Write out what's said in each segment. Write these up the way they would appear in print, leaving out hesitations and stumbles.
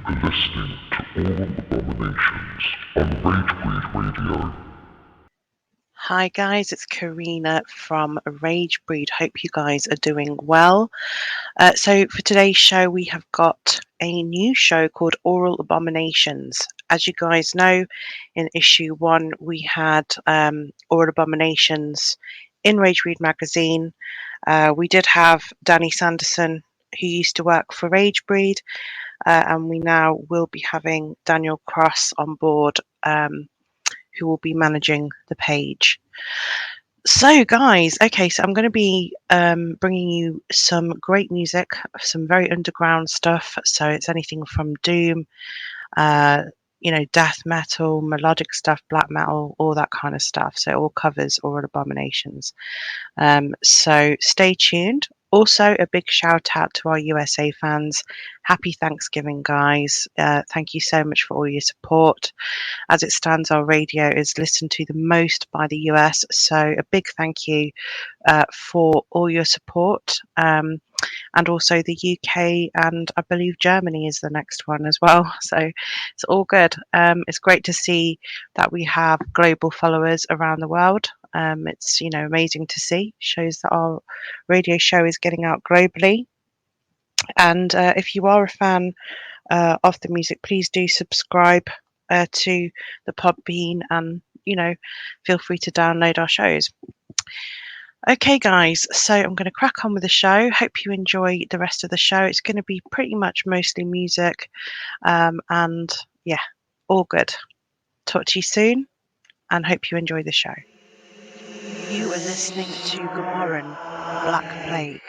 are listening to Aural Abominations on Ragebreed Radio. Hi guys, it's Karina from Ragebreed. Hope you guys are doing well. So for today's show, we have got a new show called Aural Abominations. As you guys know, in issue 1, we had Aural Abominations in Ragebreed magazine. We did have Danny Sanderson, who used to work for Ragebreed, and we now will be having Daniel Cross on board, who will be managing the page. So guys, okay, so I'm going to be bringing you some great music, some very underground stuff. So it's anything from doom, death metal, melodic stuff, black metal, all that kind of stuff. So it all covers Aural Abominations. So stay tuned. Also, a big shout out to our USA fans. Happy Thanksgiving, guys. Thank you so much for all your support. As it stands, our radio is listened to the most by the US. So a big thank you for all your support. And also the UK and I believe Germany is the next one as well. So it's all good. It's great to see that we have global followers around the world. It's amazing to see. Shows that our radio show is getting out globally. And if you are a fan of the music, please do subscribe to the Podbean, and feel free to download our shows. Okay guys, so I'm going to crack on with the show. Hope you enjoy the rest of the show. It's going to be pretty much mostly music, and yeah, all good. Talk to you soon, and hope you enjoy the show. You are listening to Gomorran, Black Plague.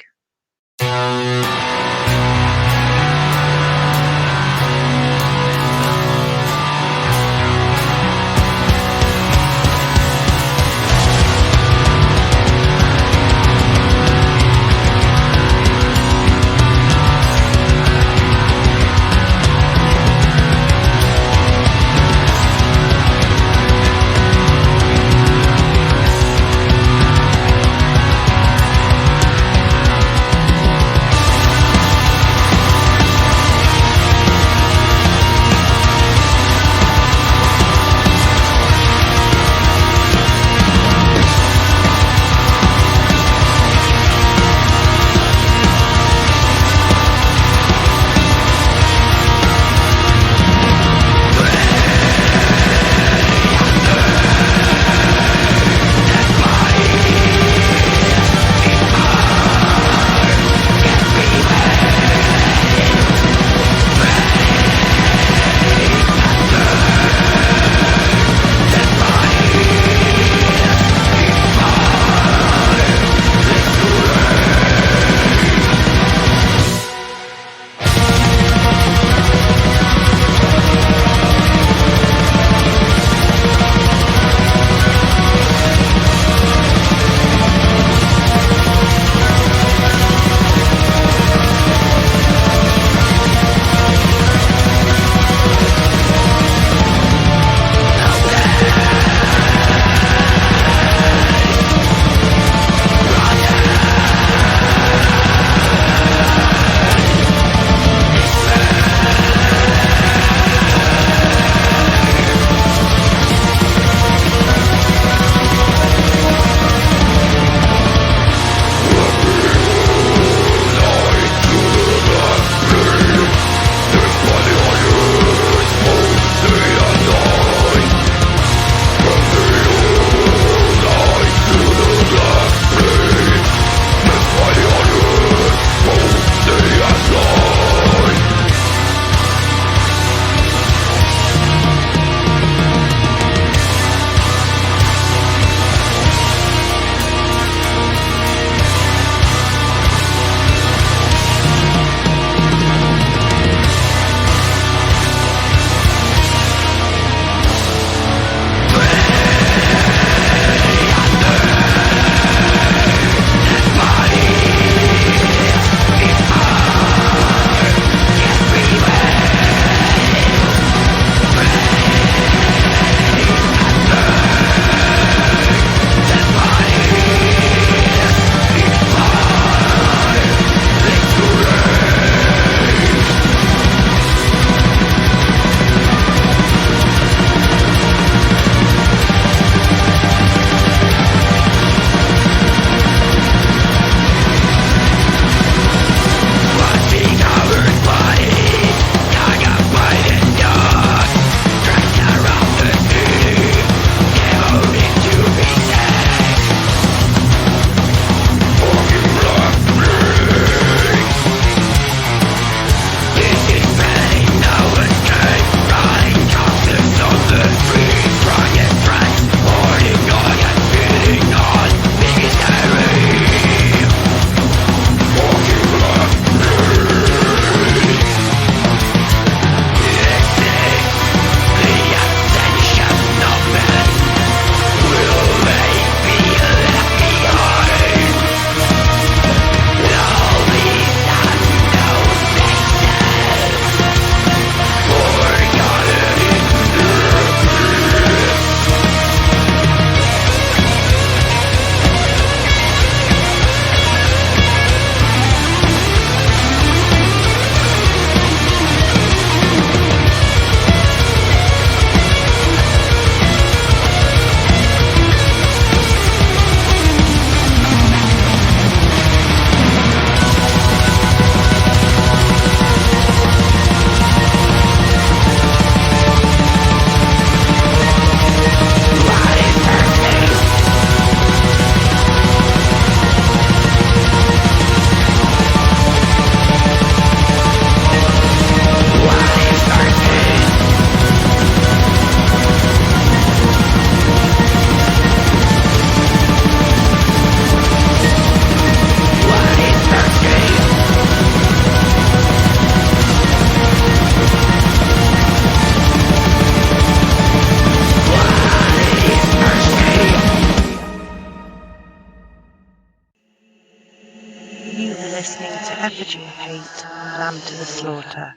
lamb to the slaughter.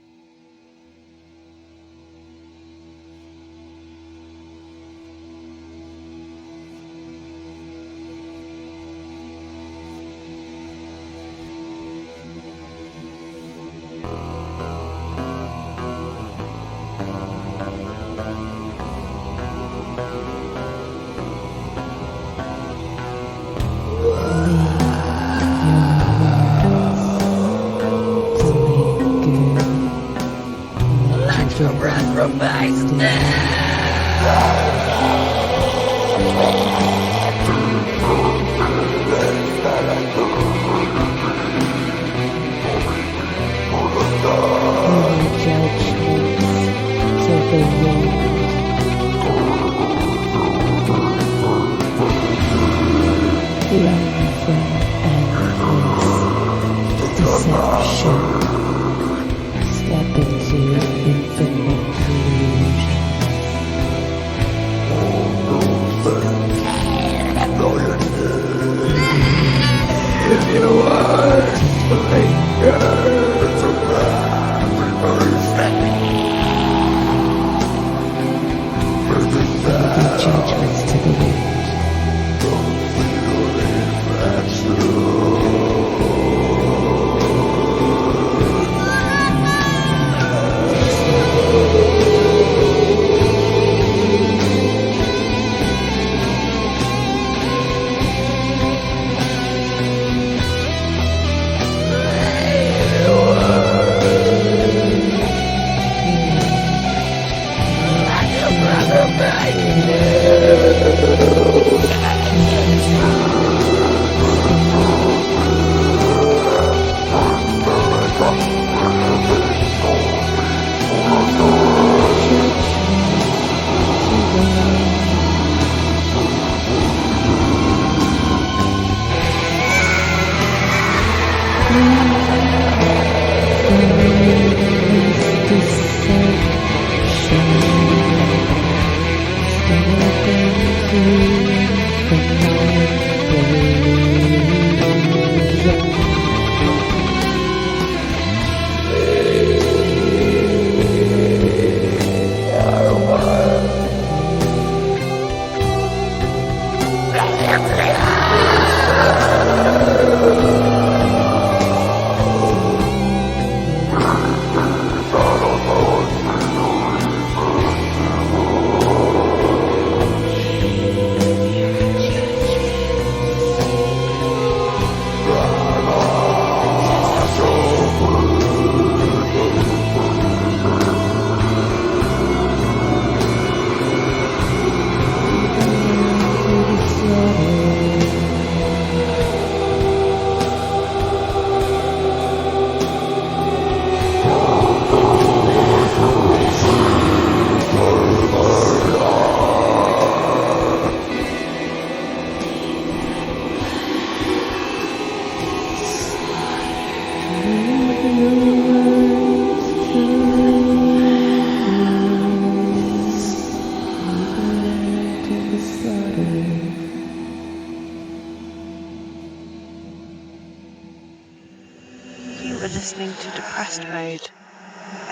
Listening to Depressed Mode,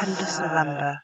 Endless November.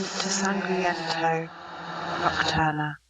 listening to Sangriento, Nocturna.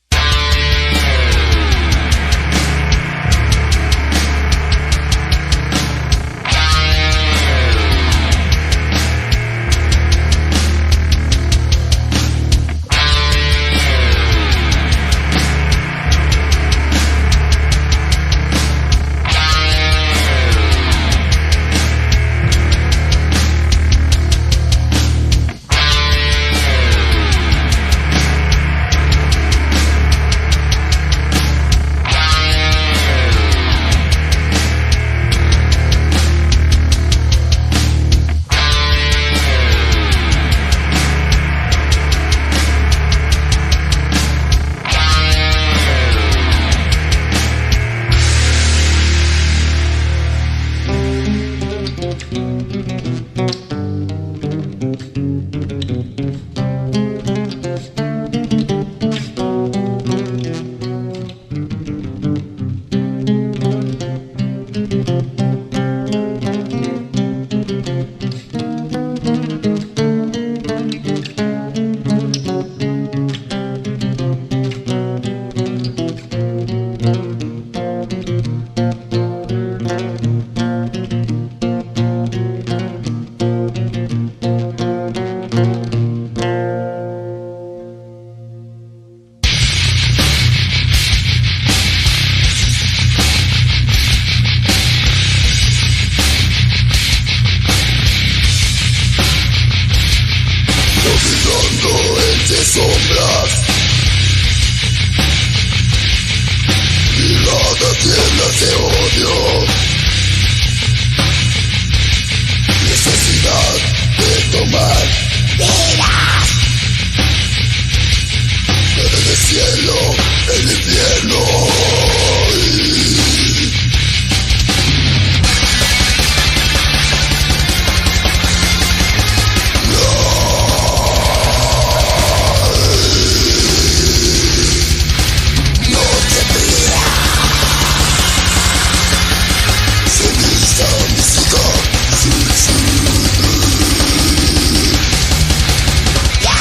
Yeah!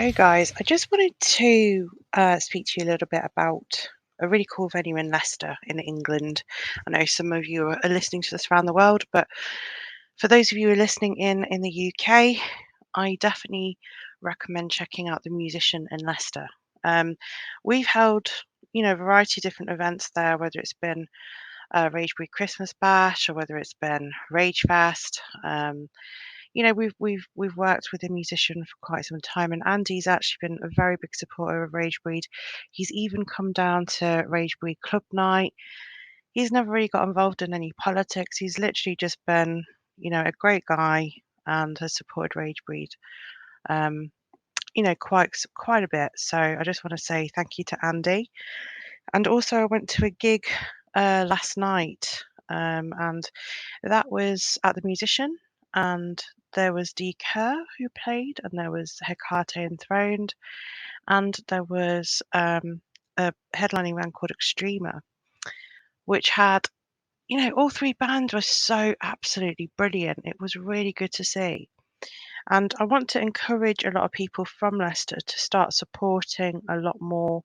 So, guys, I just wanted to speak to you a little bit about a really cool venue in Leicester, in England. I know some of you are listening to this around the world, but for those of you who are listening in the UK, I definitely recommend checking out the Musician in Leicester. We've held, a variety of different events there, whether it's been Ragebreed Christmas Bash or whether it's been Rage Fest. We've worked with a musician for quite some time, and Andy's actually been a very big supporter of Ragebreed. He's even come down to Ragebreed Club Night. He's never really got involved in any politics. He's literally just been, a great guy and has supported Ragebreed, quite a bit. So I just want to say thank you to Andy. And also, I went to a gig last night, and that was at the Musician, and there was D. Kerr who played, and there was Hecate Enthroned, and there was a headlining band called Extrema, which had, all three bands were so absolutely brilliant. It was really good to see. And I want to encourage a lot of people from Leicester to start supporting a lot more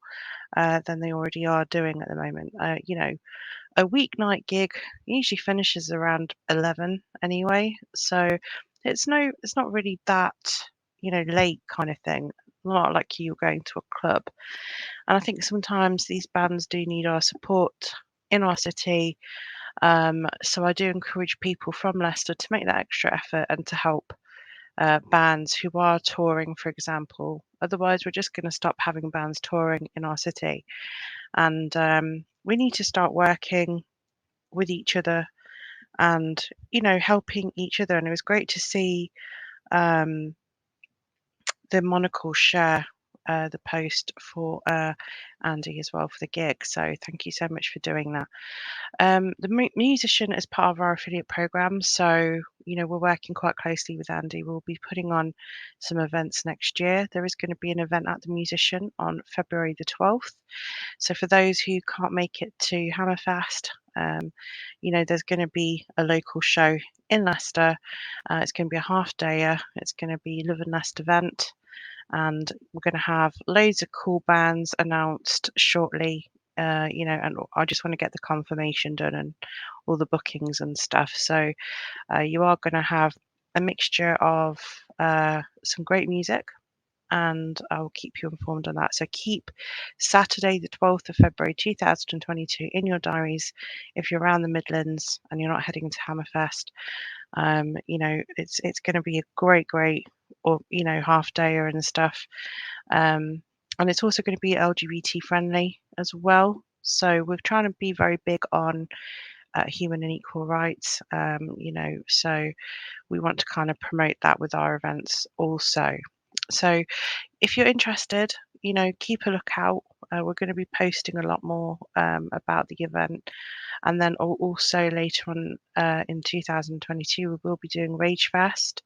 than they already are doing at the moment. A weeknight gig usually finishes around 11 anyway, so it's not really that, late kind of thing. Not like you going to a club. And I think sometimes these bands do need our support in our city. So I do encourage people from Leicester to make that extra effort and to help bands who are touring, for example. Otherwise, we're just going to stop having bands touring in our city. And we need to start working with each other and, helping each other. And it was great to see um, the Monocle share the post for Andy as well for the gig. So thank you so much for doing that. The Musician is part of our affiliate program, so we're working quite closely with Andy. We'll be putting on some events next year. There is going to be an event at the Musician on February the 12th. So for those who can't make it to Hammerfest, there's going to be a local show in Leicester. It's going to be a half dayer. It's going to be Love and Nest event, and we're going to have loads of cool bands announced shortly. And I just want to get the confirmation done and all the bookings and stuff. So you are going to have a mixture of some great music, and I'll keep you informed on that. So keep Saturday, the 12th of February 2022 in your diaries if you're around the Midlands and you're not heading to Hammerfest. It's going to be a great, or half dayer and stuff. And it's also going to be LGBT friendly as well. So we're trying to be very big on human and equal rights. So we want to kind of promote that with our events also. So if you're interested, keep a lookout. We're going to be posting a lot more about the event. And then also later on in 2022, we will be doing Rage Fest.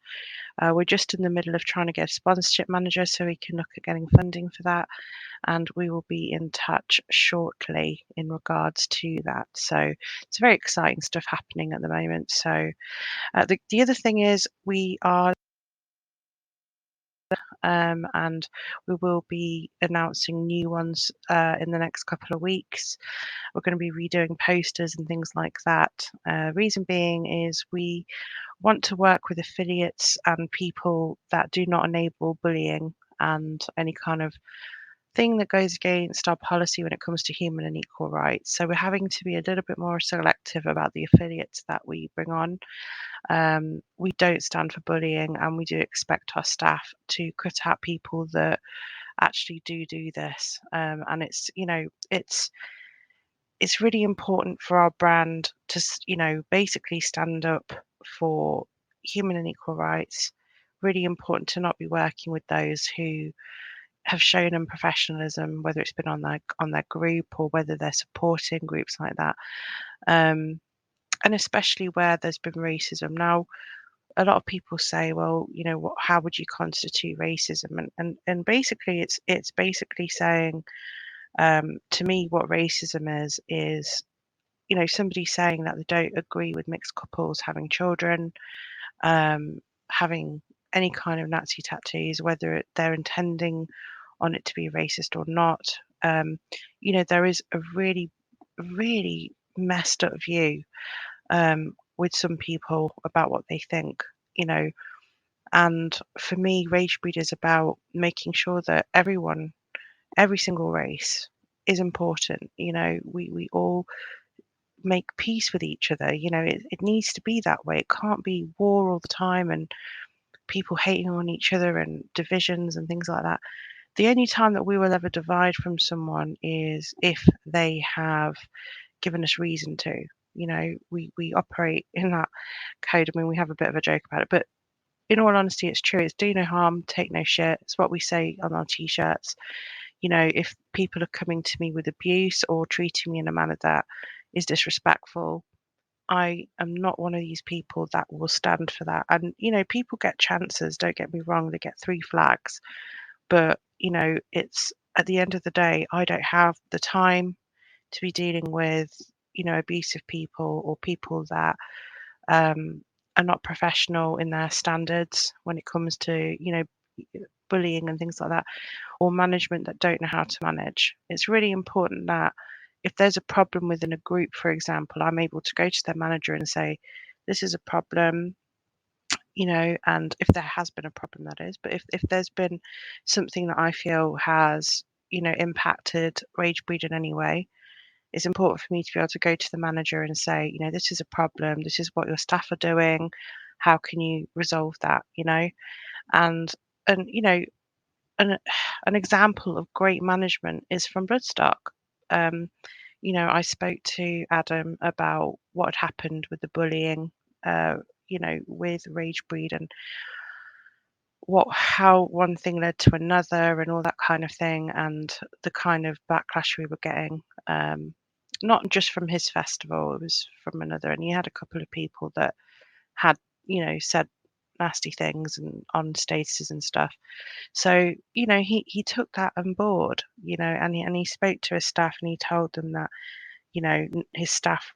We're just in the middle of trying to get a sponsorship manager so we can look at getting funding for that. And we will be in touch shortly in regards to that. So it's very exciting stuff happening at the moment. So the other thing is we are and we will be announcing new ones in the next couple of weeks. We're going to be redoing posters and things like that. Reason being is we want to work with affiliates and people that do not enable bullying and any kind of thing that goes against our policy when it comes to human and equal rights. So we're having to be a little bit more selective about the affiliates that we bring on. We don't stand for bullying, and we do expect our staff to cut out people that actually do this. And it's really important for our brand to basically stand up for human and equal rights. Really important to not be working with those who have shown unprofessionalism, whether it's been on their group or whether they're supporting groups like that. And especially where there's been racism. Now, a lot of people say, well, how would you constitute racism? And basically, it's basically saying, to me, what racism is somebody saying that they don't agree with mixed couples having children, having any kind of Nazi tattoos, whether they're intending on it to be racist or not. There is a really, really messed up view with some people about what they think, and for me, Ragebreed is about making sure that everyone, every single race is important. We all make peace with each other. It needs to be that way. It can't be war all the time and people hating on each other and divisions and things like that. The only time that we will ever divide from someone is if they have given us reason to. We operate in that code. I mean, we have a bit of a joke about it, but in all honesty, it's true. It's do no harm, take no shit. It's what we say on our t-shirts. If people are coming to me with abuse or treating me in a manner that is disrespectful, I am not one of these people that will stand for that. And, people get chances, don't get me wrong, they get 3 flags. But, it's at the end of the day, I don't have the time to be dealing with, abusive people or people that are not professional in their standards when it comes to, bullying and things like that, or management that don't know how to manage. It's really important that if there's a problem within a group, for example, I'm able to go to their manager and say, this is a problem, and if there has been a problem, that is, but if there's been something that I feel has, impacted Ragebreed in any way, it's important for me to be able to go to the manager and say, this is a problem, this is what your staff are doing, how can you resolve that, and and an an example of great management is from Bloodstock. Um, I spoke to Adam about what had happened with the bullying, with Ragebreed and how one thing led to another and all that kind of thing, and the kind of backlash we were getting. Not just from his festival, it was from another, and he had a couple of people that had, said nasty things and on statuses and stuff. So, he took that on board, and he spoke to his staff and he told them that, his staff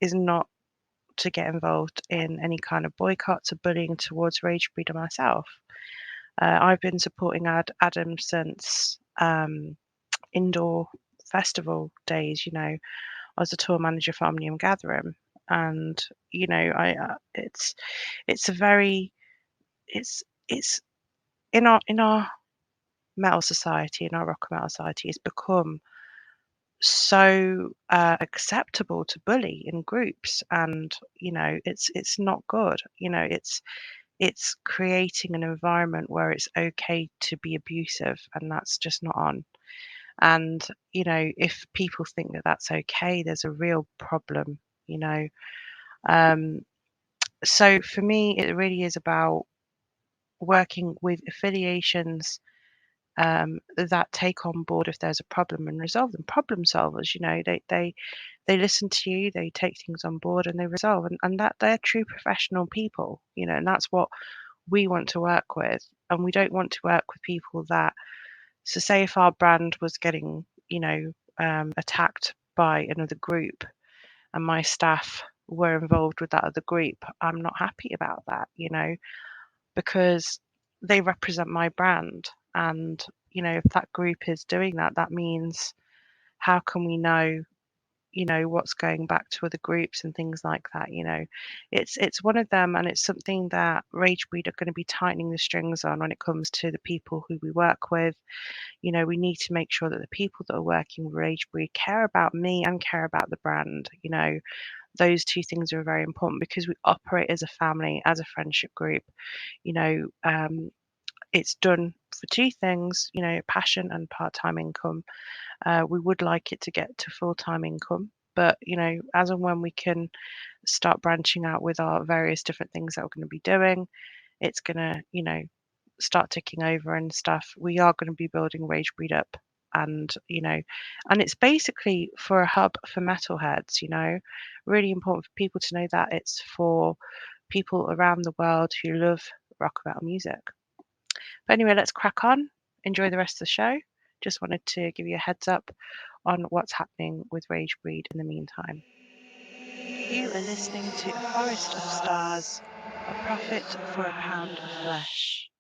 is not to get involved in any kind of boycotts or bullying towards Ragebreed or myself. I've been supporting Adam since indoor festival days. I was a tour manager for Omnium Gathering, and I it's a very it's in our metal society, in our rock and metal society, it's become so acceptable to bully in groups, and it's not good. It's creating an environment where it's okay to be abusive, and that's just not on. And if people think that that's okay, there's a real problem. you know um so for me, it really is about working with affiliations that take on board if there's a problem and resolve them. Problem solvers, they listen to you, they take things on board and they resolve, and that they're true professional people, and that's what we want to work with. And we don't want to work with people that, so say if our brand was getting, attacked by another group and my staff were involved with that other group, I'm not happy about that, because they represent my brand. And, if that group is doing that, that means how can we know, what's going back to other groups and things like that. It's one of them, and it's something that Ragebreed are going to be tightening the strings on when it comes to the people who we work with. We need to make sure that the people that are working with Ragebreed care about me and care about the brand. Those two things are very important because we operate as a family, as a friendship group. you know it's done for two things, passion and part-time income. We would like it to get to full-time income, but as and when we can start branching out with our various different things that we're going to be doing, it's going to start ticking over and stuff. We are going to be building Ragebreed up, and and it's basically for a hub for metalheads. Really important for people to know that it's for people around the world who love rock metal music. But anyway, let's crack on. Enjoy the rest of the show. Just wanted to give you a heads up on what's happening with Ragebreed in the meantime. You are listening to A Forest of Stars A profit for a pound of flesh.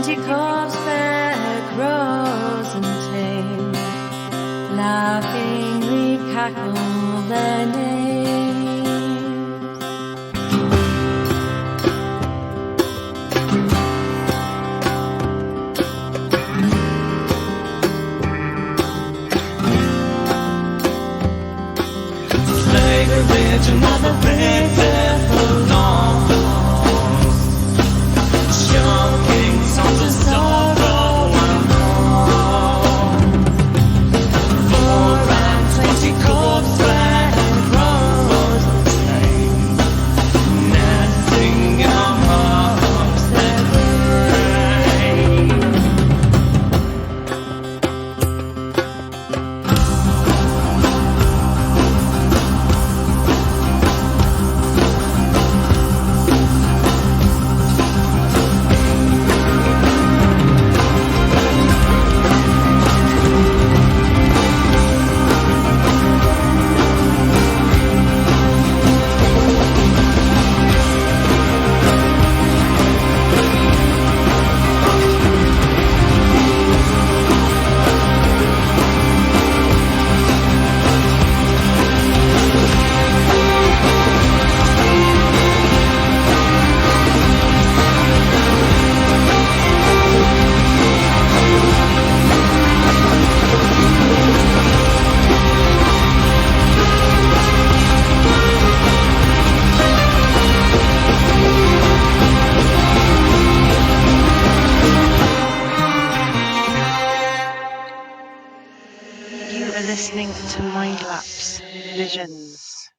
20 corpse fed crows and tame, laughingly cackle their names. Slay the rich, another faithful long. Choking songs of sorrow and mourn. 420 corpse fed crows and tame, nesting in our hearts their grave. You are listening to Mindlapse Visions.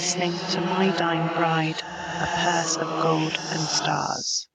listening to My Dying Bride, A Purse of Gold and Stars.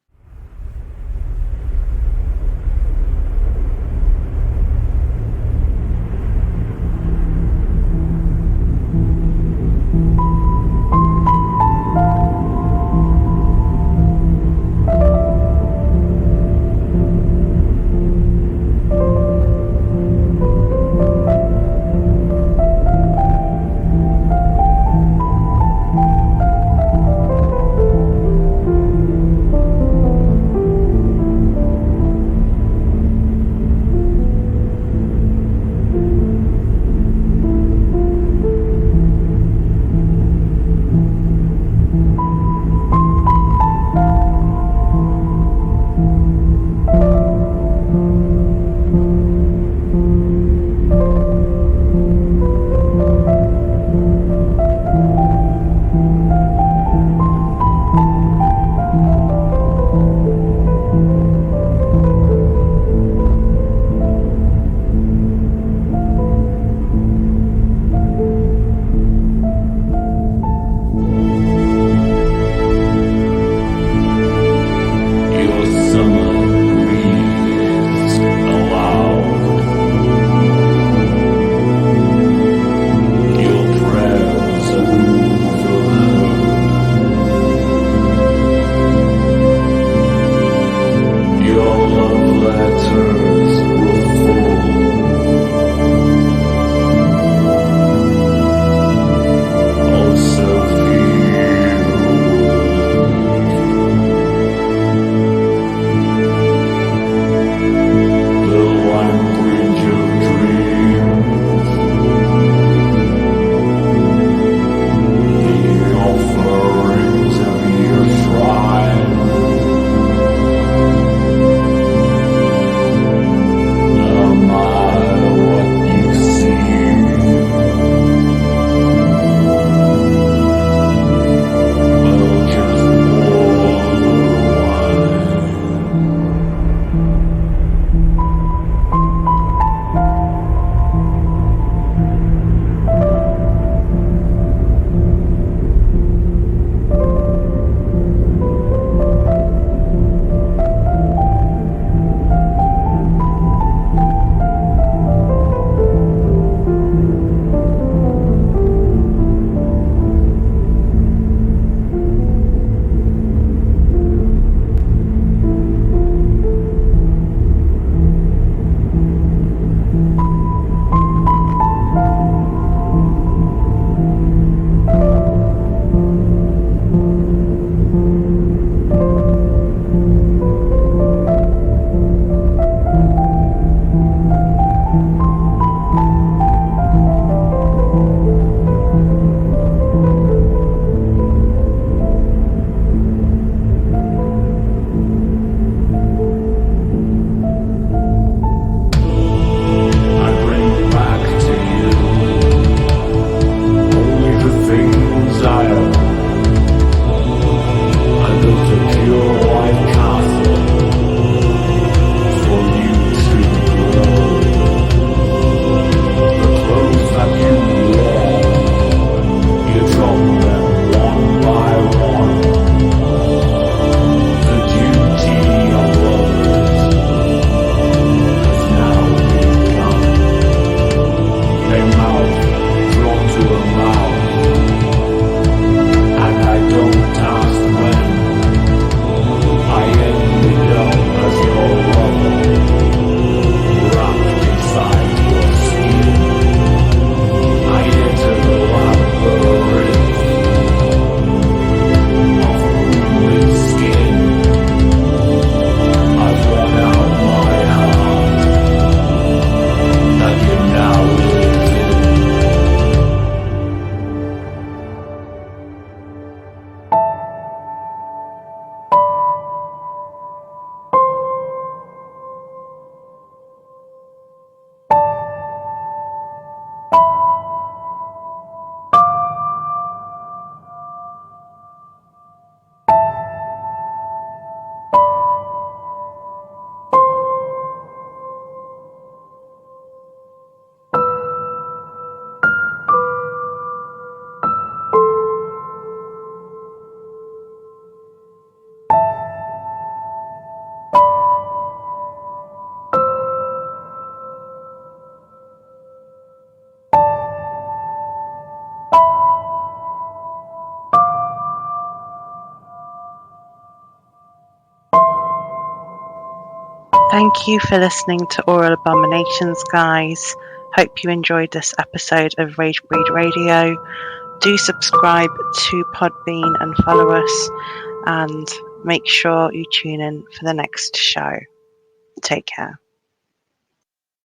Thank you for listening to Aural Abominations, guys. Hope you enjoyed this episode of Ragebreed Radio. Do subscribe to Podbean and follow us, and make sure you tune in for the next show. Take care.